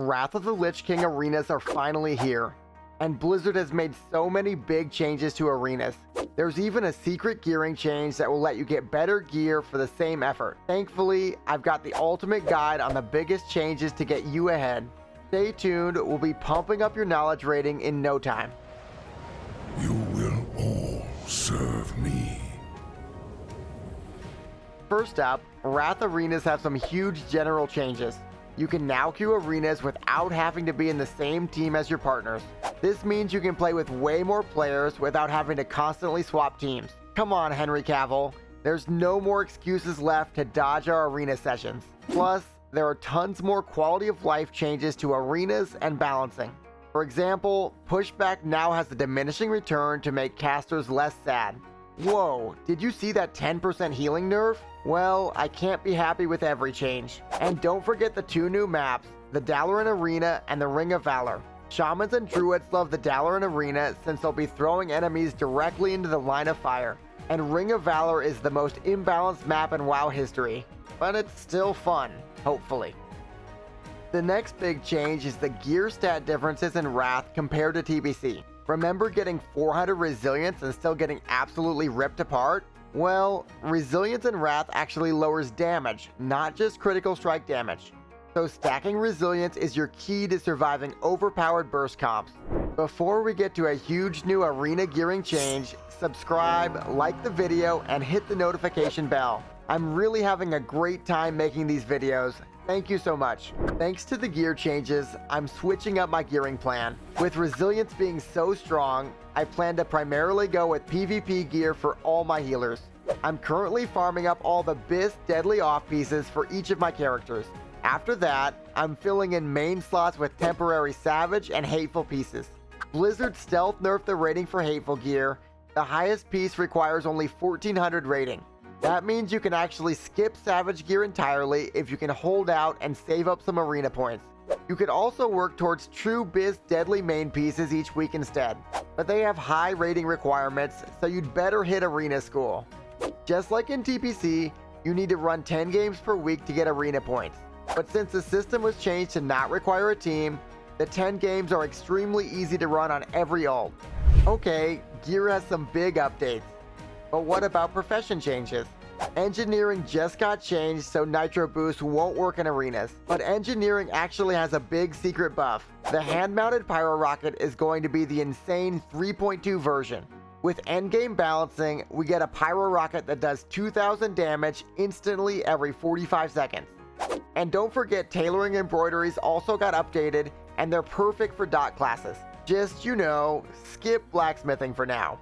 Wrath of the Lich King arenas are finally here, and Blizzard has made so many big changes to arenas. There's even a secret gearing change that will let you get better gear for the same effort. Thankfully, I've got the ultimate guide on the biggest changes to get you ahead. Stay tuned, we'll be pumping up your knowledge rating in no time. You will all serve me. First up, Wrath arenas have some huge general changes. You can now queue arenas without having to be in the same team as your partners. This means you can play with way more players without having to constantly swap teams. Come on, Henry Cavill. There's no more excuses left to dodge our arena sessions. Plus, there are tons more quality of life changes to arenas and balancing. For example, Pushback now has a diminishing return to make casters less sad. Whoa, did you see that 10% healing nerf? Well, I can't be happy with every change. And don't forget the two new maps, the Dalaran Arena and the Ring of Valor. Shamans and Druids love the Dalaran Arena since they'll be throwing enemies directly into the line of fire. And Ring of Valor is the most imbalanced map in WoW history. But it's still fun, hopefully. The next big change is the gear stat differences in Wrath compared to TBC. Remember getting 400 resilience and still getting absolutely ripped apart? Well, resilience in Wrath actually lowers damage, not just critical strike damage. So stacking resilience is your key to surviving overpowered burst comps. Before we get to a huge new arena gearing change, subscribe, like the video, and hit the notification bell. I'm really having a great time making these videos. Thank you so much. Thanks to the gear changes, I'm switching up my gearing plan. With resilience being so strong, I plan to primarily go with PvP gear for all my healers. I'm currently farming up all the Bis deadly off pieces for each of my characters. After that, I'm filling in main slots with temporary savage and hateful pieces. Blizzard stealth nerfed the rating for hateful gear. The highest piece requires only 1400 rating. That means you can actually skip savage gear entirely if you can hold out and save up some arena points. You could also work towards true Biz deadly main pieces each week instead, but they have high rating requirements, so you'd better hit arena school. Just like in TPC, you need to run 10 games per week to get arena points. But since the system was changed to not require a team, the 10 games are extremely easy to run on every ult. Okay, gear has some big updates. But what about profession changes? Engineering just got changed so Nitro Boost won't work in arenas. But engineering actually has a big secret buff. The hand-mounted Pyro Rocket is going to be the insane 3.2 version. With endgame balancing, we get a Pyro Rocket that does 2000 damage instantly every 45 seconds. And don't forget tailoring embroideries also got updated and they're perfect for dot classes. Just, skip blacksmithing for now.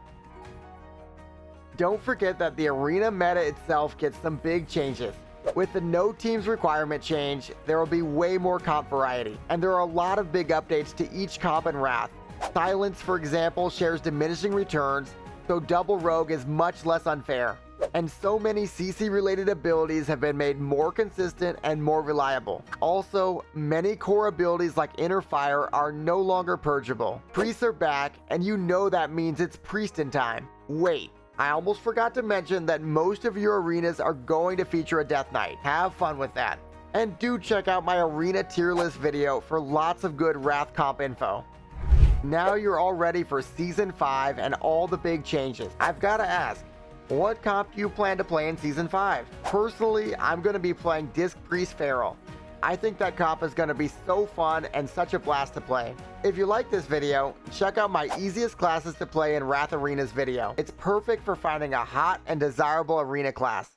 Don't forget that the arena meta itself gets some big changes. With the no teams requirement change, there will be way more comp variety, and there are a lot of big updates to each comp in Wrath. Silence, for example, shares diminishing returns, so double rogue is much less unfair. And so many CC related abilities have been made more consistent and more reliable. Also, many core abilities like Inner Fire are no longer purgeable. Priests are back, and that means it's priest in time. Wait. I almost forgot to mention that most of your arenas are going to feature a Death Knight. Have fun with that. And do check out my arena tier list video for lots of good Wrath comp info. Now you're all ready for Season 5 and all the big changes. I've got to ask, what comp do you plan to play in Season 5? Personally, I'm going to be playing Disc Priest Feral. I think that comp is going to be so fun and such a blast to play. If you like this video, check out my easiest classes to play in Wrath Arenas video. It's perfect for finding a hot and desirable arena class.